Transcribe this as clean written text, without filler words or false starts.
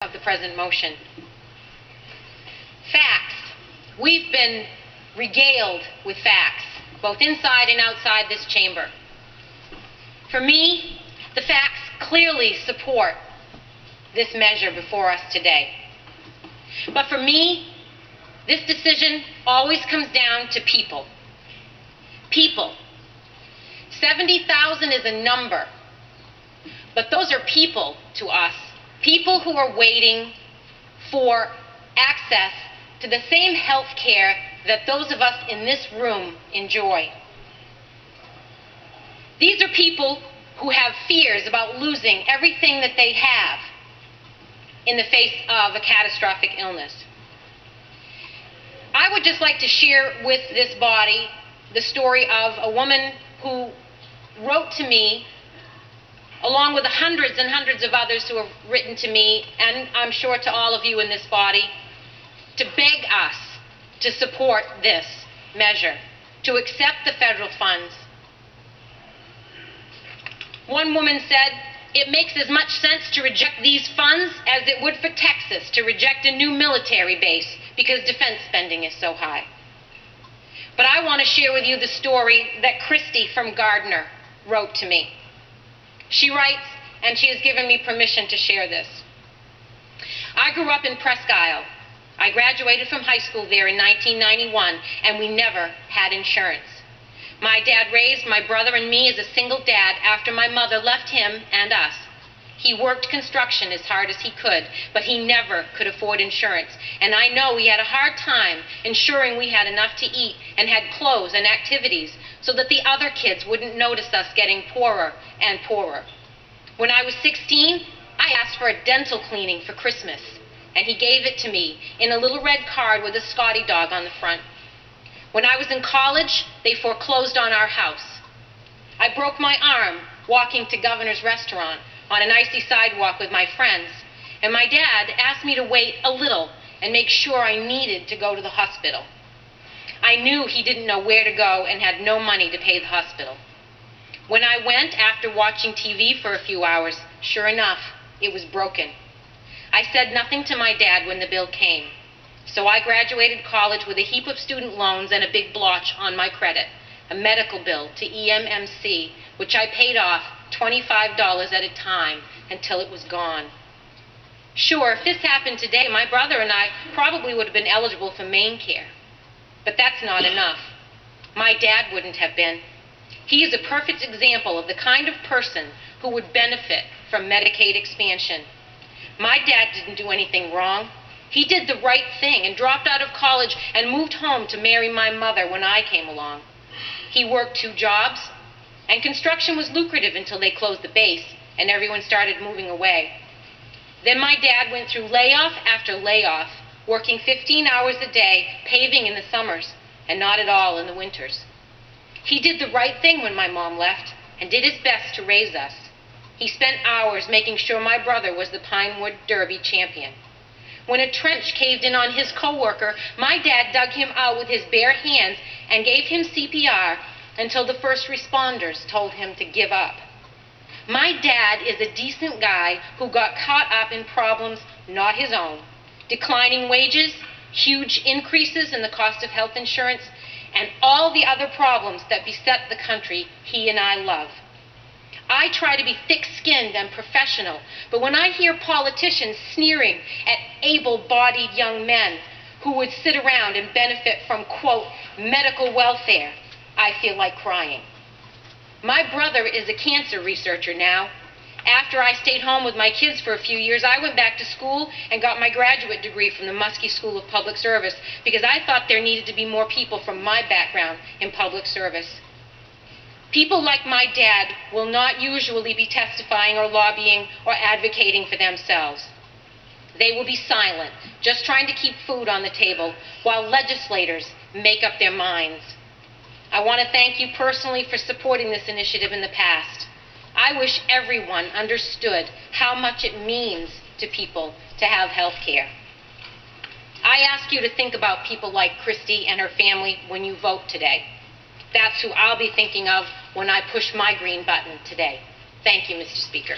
Of the present motion. Facts. We've been regaled with facts, both inside and outside this chamber. For me, the facts clearly support this measure before us today. But for me, this decision always comes down to people. People. 70,000 is a number, but those are people to us. People who are waiting for access to the same health care that those of us in this room enjoy. These are people who have fears about losing everything that they have in the face of a catastrophic illness. I would just like to share with this body the story of a woman who wrote to me, along with the hundreds and hundreds of others who have written to me, and I'm sure to all of you in this body, to beg us to support this measure, to accept the federal funds. One woman said, "It makes as much sense to reject these funds as it would for Texas to reject a new military base because defense spending is so high." But I want to share with you the story that Christy from Gardiner wrote to me. She writes, and she has given me permission to share this. "I grew up in Presque Isle. I graduated from high school there in 1991, and we never had insurance. My dad raised my brother and me as a single dad after my mother left him and us. He worked construction as hard as he could, but he never could afford insurance, and I know he had a hard time ensuring we had enough to eat and had clothes and activities so that the other kids wouldn't notice us getting poorer and poorer. When I was 16, I asked for a dental cleaning for Christmas, and he gave it to me in a little red card with a Scotty dog on the front. When I was in college, they foreclosed on our house. I broke my arm walking to Governor's Restaurant on an icy sidewalk with my friends, and my dad asked me to wait a little and make sure I needed to go to the hospital. I knew he didn't know where to go and had no money to pay the hospital. When I went after watching TV for a few hours, sure enough, it was broken. I said nothing to my dad when the bill came. So I graduated college with a heap of student loans and a big blotch on my credit, a medical bill to EMMC, which I paid off $25 at a time until it was gone. Sure, if this happened today, my brother and I probably would have been eligible for MaineCare. But that's not enough. My dad wouldn't have been. He is a perfect example of the kind of person who would benefit from Medicaid expansion. My dad didn't do anything wrong. He did the right thing and dropped out of college and moved home to marry my mother when I came along. He worked 2 jobs, and construction was lucrative until they closed the base and everyone started moving away. Then my dad went through layoff after layoff, working 15 hours a day, paving in the summers, and not at all in the winters. He did the right thing when my mom left and did his best to raise us. He spent hours making sure my brother was the Pinewood Derby champion. When a trench caved in on his coworker, my dad dug him out with his bare hands and gave him CPR until the first responders told him to give up. My dad is a decent guy who got caught up in problems not his own. Declining wages, huge increases in the cost of health insurance, and all the other problems that beset the country he and I love. I try to be thick-skinned and professional, but when I hear politicians sneering at able-bodied young men who would sit around and benefit from, quote, medical welfare, I feel like crying. My brother is a cancer researcher now. After I stayed home with my kids for a few years, I went back to school and got my graduate degree from the Muskie School of Public Service because I thought there needed to be more people from my background in public service. People like my dad will not usually be testifying or lobbying or advocating for themselves. They will be silent, just trying to keep food on the table while legislators make up their minds. I want to thank you personally for supporting this initiative in the past. I wish everyone understood how much it means to people to have health care. I ask you to think about people like Christy and her family when you vote today. That's who I'll be thinking of when I push my green button today. Thank you, Mr. Speaker.